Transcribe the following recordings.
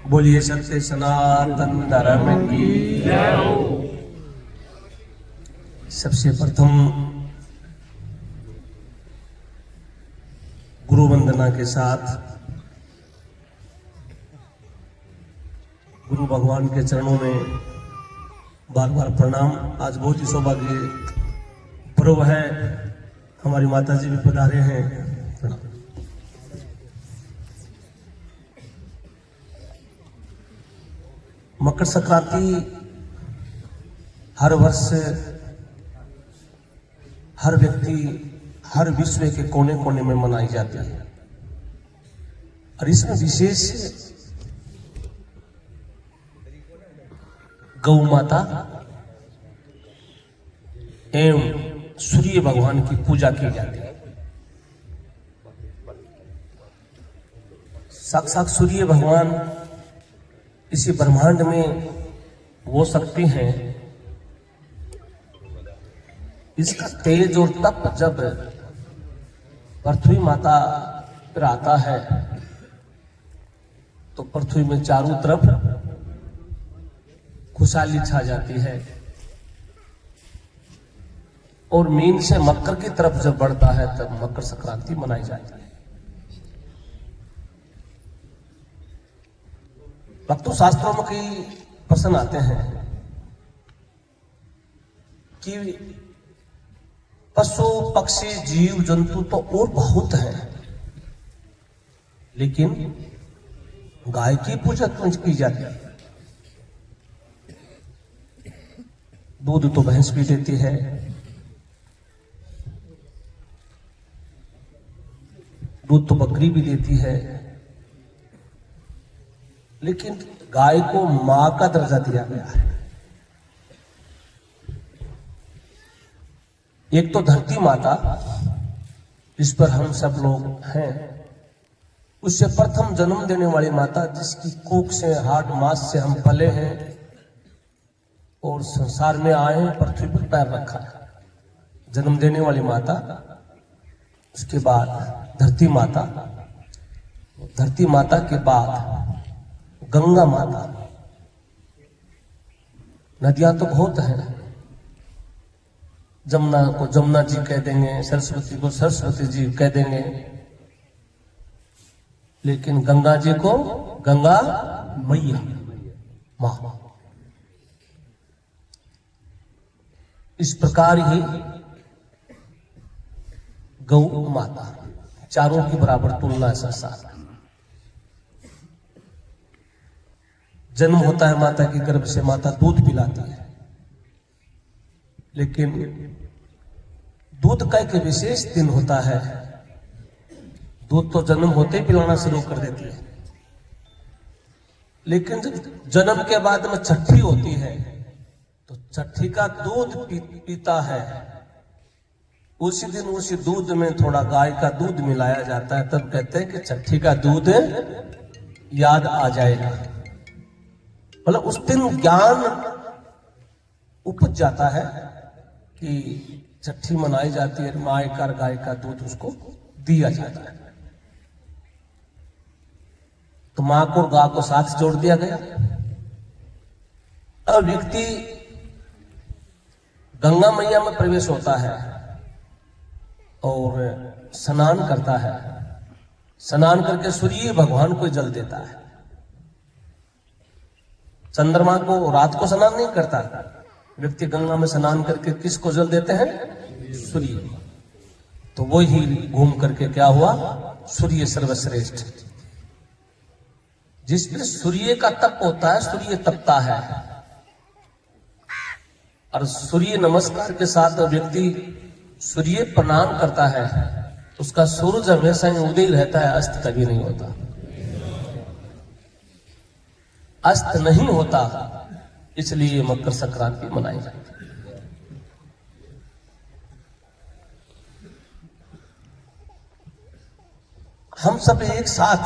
बोलिए सत्य सनातन धर्म की जय हो। सबसे प्रथम गुरु वंदना के साथ गुरु भगवान के चरणों में बार बार प्रणाम। आज बहुत ही सौभाग्य पर्व है, हमारी माता जी भी पधारे हैं। मकर संक्रांति हर वर्ष हर व्यक्ति हर विश्व के कोने कोने में मनाई जाती है और इसमें विशेष गौ माता एवं सूर्य भगवान की पूजा की जाती है। साक्षात सूर्य भगवान इसी ब्रह्मांड में वो शक्ति है, इसका तेज और तप जब पृथ्वी माता पर आता है तो पृथ्वी में चारों तरफ खुशहाली छा जाती है और मीन से मकर की तरफ जब बढ़ता है तब मकर संक्रांति मनाई जाती है। भक्तों, शास्त्रों में कई प्रश्न आते हैं कि पशु पक्षी जीव जंतु तो और बहुत हैं, लेकिन गाय की पूजा क्यों की जाती है? दूध तो भैंस भी देती है, दूध तो बकरी भी देती है, लेकिन गाय को मां का दर्जा दिया गया है। एक तो धरती माता जिस पर हम सब लोग हैं, उससे प्रथम जन्म देने वाली माता जिसकी कोख से हाड मास से हम पले हैं और संसार में आए हैं, पृथ्वी पर पैर रखा है, जन्म देने वाली माता। उसके बाद धरती माता, धरती माता के बाद गंगा माता। नदियां तो बहुत हैं, जमुना को जमुना जी कह देंगे, सरस्वती को सरस्वती जी कह देंगे, लेकिन गंगा जी को गंगा मैया मां। इस प्रकार ही गौ माता, चारों की बराबर तुलना है संसार। जन्म होता है माता के गर्भ से, माता दूध पिलाती है, लेकिन दूध का एक विशेष दिन होता है। दूध तो जन्म होते ही पिलाना शुरू कर देती है, लेकिन जब जन्म के बाद में छठी होती है तो छठी का दूध पीता है। उसी दिन उसी दूध में थोड़ा गाय का दूध मिलाया जाता है, तब कहते हैं कि छठी का दूध याद आ जाएगा। मतलब उस दिन ज्ञान उपज जाता है कि छठी मनाई जाती है, माय का गाय का दूध उसको दिया जाता है। तो मां को गाय को साथ जोड़ दिया गया। अब व्यक्ति गंगा मैया में प्रवेश होता है और स्नान करता है। स्नान करके सूर्य भगवान को जल देता है। चंद्रमा को रात को स्नान नहीं करता, व्यक्ति गंगा में स्नान करके किसको जल देते हैं? सूर्य। तो वो ही घूम करके क्या हुआ? सूर्य सर्वश्रेष्ठ। जिसमें सूर्य का तप होता है, सूर्य तपता है, और सूर्य नमस्कार के साथ व्यक्ति सूर्य प्रणाम करता है, उसका सूरज हमेशा उदय रहता है, अस्त कभी नहीं होता। अस्त नहीं होता, इसलिए मकर संक्रांति मनाई जाती है। हम सब एक साथ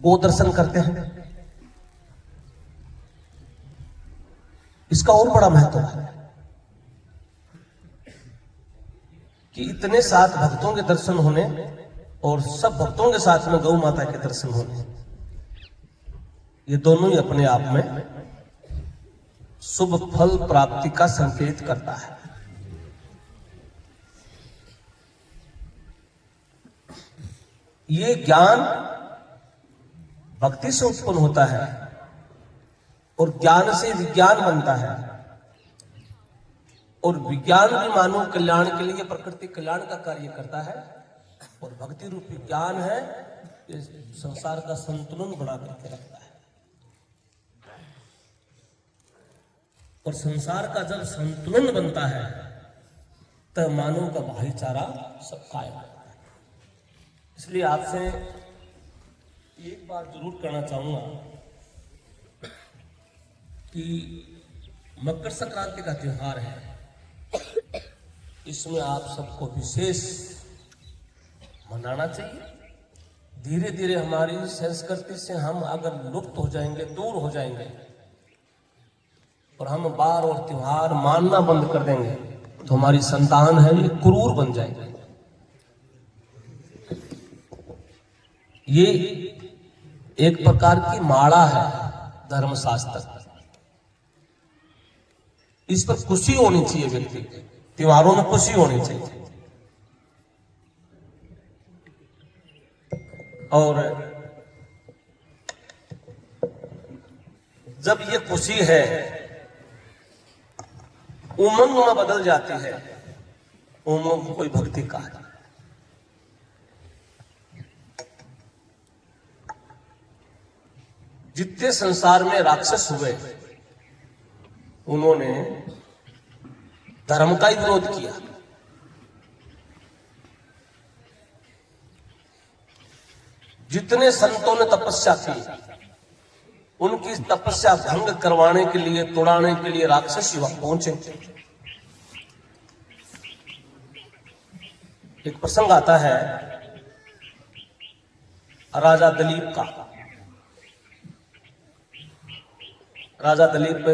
गो दर्शन करते हैं, इसका और बड़ा महत्व है कि इतने साथ भक्तों के दर्शन होने और सब भक्तों के साथ में गौ माता के दर्शन होने। ये दोनों ही अपने आप में शुभ फल प्राप्ति का संकेत करता है। ये ज्ञान भक्ति से उत्पन्न होता है और ज्ञान से विज्ञान बनता है, और विज्ञान भी मानव कल्याण के लिए प्रकृति कल्याण का कार्य करता है, और भक्ति रूपी ज्ञान है ये संसार का संतुलन बना करके रखता है। और संसार का जब संतुलन बनता है तब मानव का भाईचारा सब कायम होता है। इसलिए आपसे एक बात जरूर कहना चाहूंगा कि मकर संक्रांति का त्योहार है, इसमें आप सबको विशेष मनाना चाहिए। धीरे धीरे हमारी संस्कृति से हम अगर लुप्त हो जाएंगे, दूर हो जाएंगे, और हम बार और त्योहार मानना बंद कर देंगे तो हमारी संतान है ये क्रूर बन जाएंगे। ये एक प्रकार की माड़ा है धर्मशास्त्र, इस पर खुशी होनी चाहिए। व्यक्ति त्योहारों में खुशी होनी चाहिए। और जब ये खुशी है उमंग में बदल जाती है, उमंग कोई भक्ति का है। जितने संसार में राक्षस हुए उन्होंने धर्म का ही विरोध किया। जितने संतों ने तपस्या की, उनकी तपस्या भंग करवाने के लिए, तोड़ाने के लिए राक्षस युवक पहुंचे। एक प्रसंग आता है राजा दलीप का। राजा दलीप